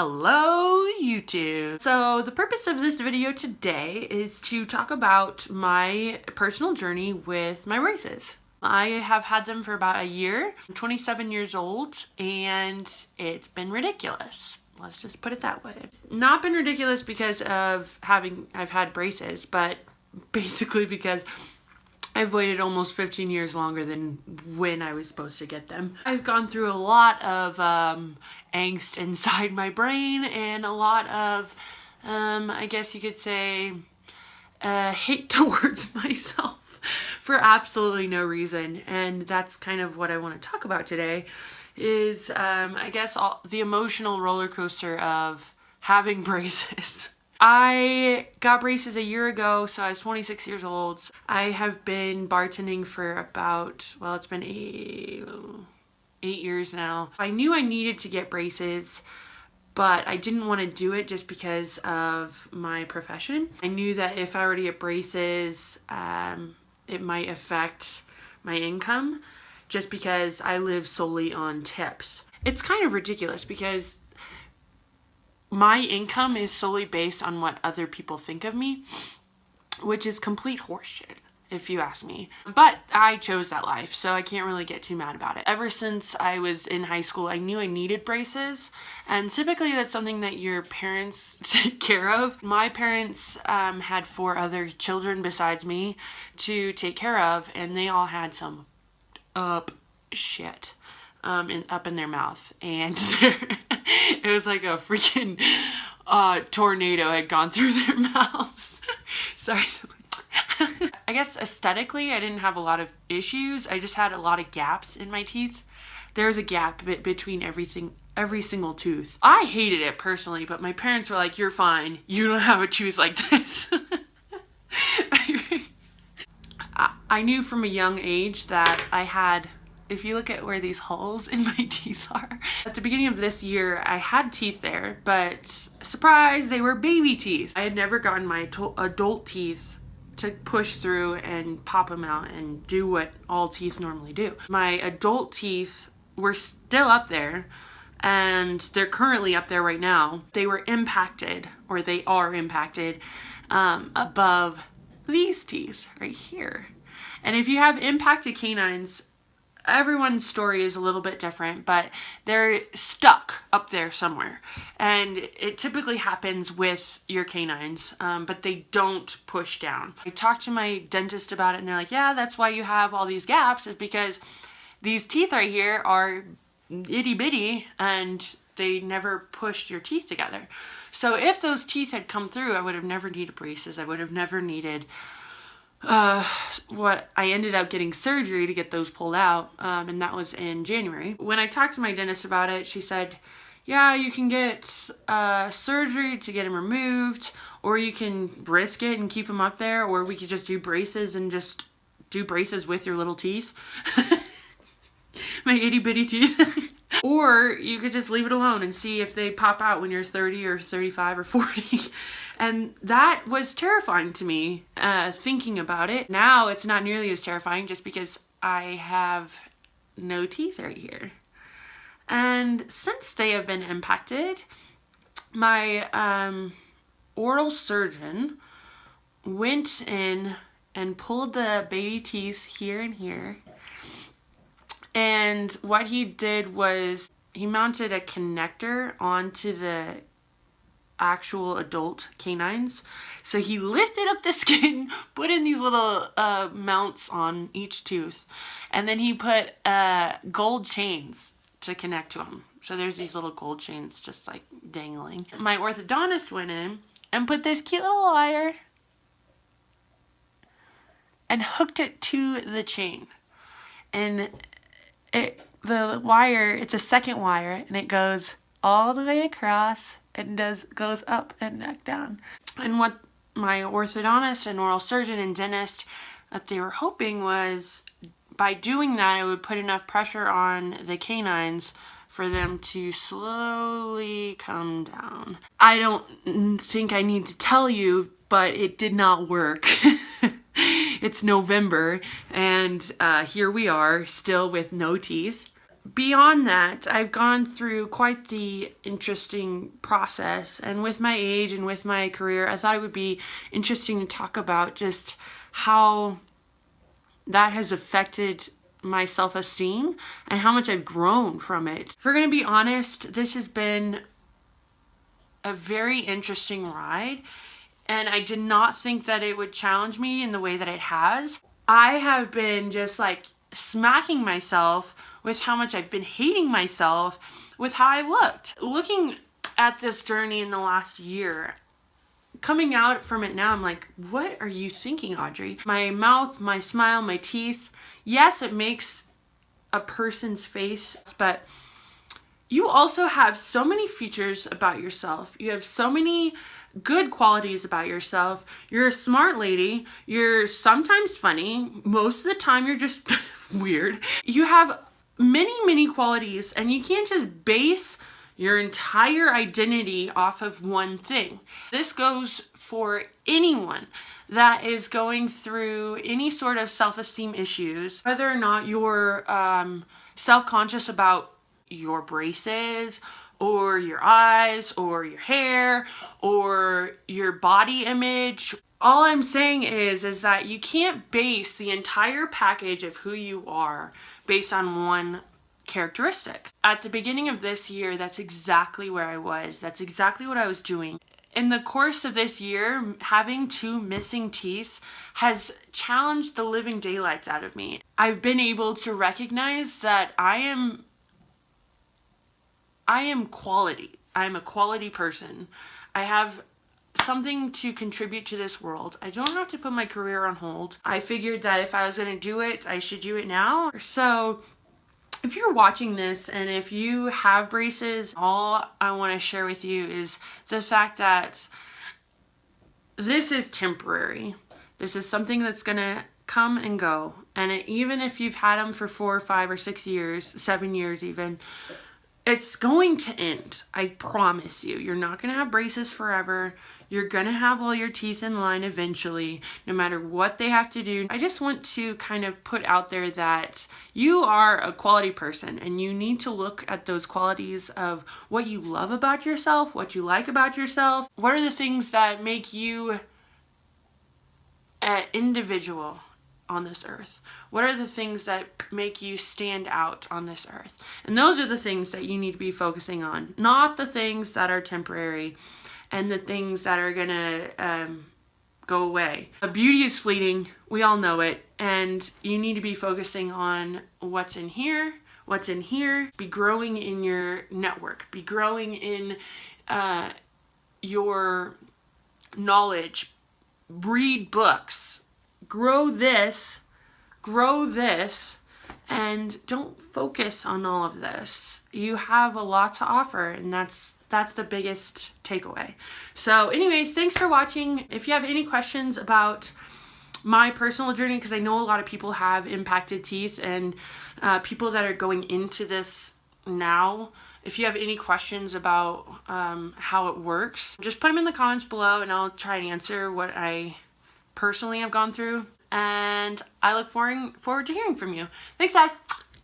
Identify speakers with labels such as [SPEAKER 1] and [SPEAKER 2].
[SPEAKER 1] Hello YouTube! So the purpose of this video today is to talk about my personal journey with my braces. I have had them for about a year. I'm 27 years old and it's been ridiculous. Let's just put it that way. Not been ridiculous because of I've had braces, but basically because I've waited almost 15 years longer than when I was supposed to get them. I've gone through a lot of angst inside my brain and a lot of, I guess you could say, hate towards myself for absolutely no reason. And that's kind of what I want to talk about today is, I guess, the emotional roller coaster of having braces. I got braces a year ago, so I was 26 years old. I have been bartending for about, well, it's been eight years now. I knew I needed to get braces, but I didn't want to do it just because of my profession. I knew that if I were to get braces, it might affect my income just because I live solely on tips. It's kind of ridiculous because my income is solely based on what other people think of me, which is complete horseshit, if you ask me. But I chose that life, so I can't really get too mad about it. Ever since I was in high school, I knew I needed braces, and typically that's something that your parents take care of. My parents had 4 other children besides me to take care of, and they all had some shit up in their mouth, and it was like a freaking tornado had gone through their mouths. Sorry. I guess aesthetically I didn't have a lot of issues. I just had a lot of gaps in my teeth. There's a gap between every single tooth. I hated it personally, but my parents were like, "You're fine. You don't have a tooth like this." I knew from a young age that I had, if you look at where these holes in my teeth are, at the beginning of this year, I had teeth there, but surprise, they were baby teeth. I had never gotten my adult teeth to push through and pop them out and do what all teeth normally do. My adult teeth were still up there, and they're currently up there right now. They were impacted, or they are impacted, above these teeth right here. And if you have impacted canines, everyone's story is a little bit different, but they're stuck up there somewhere. And it typically happens with your canines, but they don't push down. I talked to my dentist about it and they're like, yeah, that's why you have all these gaps, is because these teeth right here are itty bitty and they never pushed your teeth together. So if those teeth had come through, I would have never needed braces. I would have never needed what I ended up getting surgery to get those pulled out, and that was in January. When I talked to my dentist about it, she said, yeah, you can get surgery to get them removed, or you can risk it and keep them up there, or we could just do braces and just do braces with your little teeth. My itty bitty teeth. Or you could just leave it alone and see if they pop out when you're 30 or 35 or 40. And that was terrifying to me, thinking about it. Now it's not nearly as terrifying just because I have no teeth right here. And since they have been impacted, my oral surgeon went in and pulled the baby teeth here and here. And what he did was he mounted a connector onto the actual adult canines. So he lifted up the skin, put in these little mounts on each tooth, and then he put gold chains to connect to them. So there's these little gold chains just like dangling. My orthodontist went in and put this cute little wire and hooked it to the chain. And the wire, it's a second wire, and it goes all the way across and goes up and back down. And what my orthodontist and oral surgeon and dentist, that they were hoping was by doing that, it would put enough pressure on the canines for them to slowly come down. I don't think I need to tell you, but it did not work. It's November, and here we are, still with no teeth. beyond that, I've gone through quite the interesting process, and with my age and with my career, I thought it would be interesting to talk about just how that has affected my self-esteem and how much I've grown from it. If we're going to be honest, this has been a very interesting ride, and I did not think that it would challenge me in the way that it has. I have been just like smacking myself with how much I've been hating myself with how I looked. Looking at this journey in the last year, coming out from it now, I'm like, what are you thinking, Audrey? My mouth, my smile, my teeth, yes, it makes a person's face, but you also have so many features about yourself. You have so many good qualities about yourself. You're a smart lady. You're sometimes funny. Most of the time, you're just weird. You have many qualities, and you can't just base your entire identity off of one thing. This goes for anyone that is going through any sort of self-esteem issues, whether or not you're self-conscious about your braces or your eyes or your hair or your body image. All I'm saying is that you can't base the entire package of who you are based on one characteristic. At the beginning of this year, that's exactly where I was. That's exactly what I was doing. In the course of this year, having 2 missing teeth has challenged the living daylights out of me. I've been able to recognize that I am quality. I'm a quality person. I have something to contribute to this world. I don't have to put my career on hold. I figured that if I was going to do it, I should do it now. So if you're watching this and if you have braces, all I want to share with you is the fact that this is temporary. This is something that's going to come and go. And even if you've had them for 4 or 5 or 6 years, 7 years even, it's going to end. I promise you. You're not going to have braces forever. You're going to have all your teeth in line eventually, no matter what they have to do. I just want to kind of put out there that you are a quality person, and you need to look at those qualities of what you love about yourself, what you like about yourself. What are the things that make you an individual on this earth? What are the things that make you stand out on this earth? And those are the things that you need to be focusing on, not the things that are temporary and the things that are gonna go away. Beauty is fleeting, we all know it, and you need to be focusing on what's in here, be growing in your network, be growing in your knowledge, read books, grow this, and don't focus on all of this. You have a lot to offer, and that's the biggest takeaway. So anyways, thanks for watching. If you have any questions about my personal journey, because I know a lot of people have impacted teeth, and people that are going into this now, if you have any questions about how it works, just put them in the comments below, and I'll try and answer what I personally have gone through. And I look forward to hearing from you. Thanks, guys.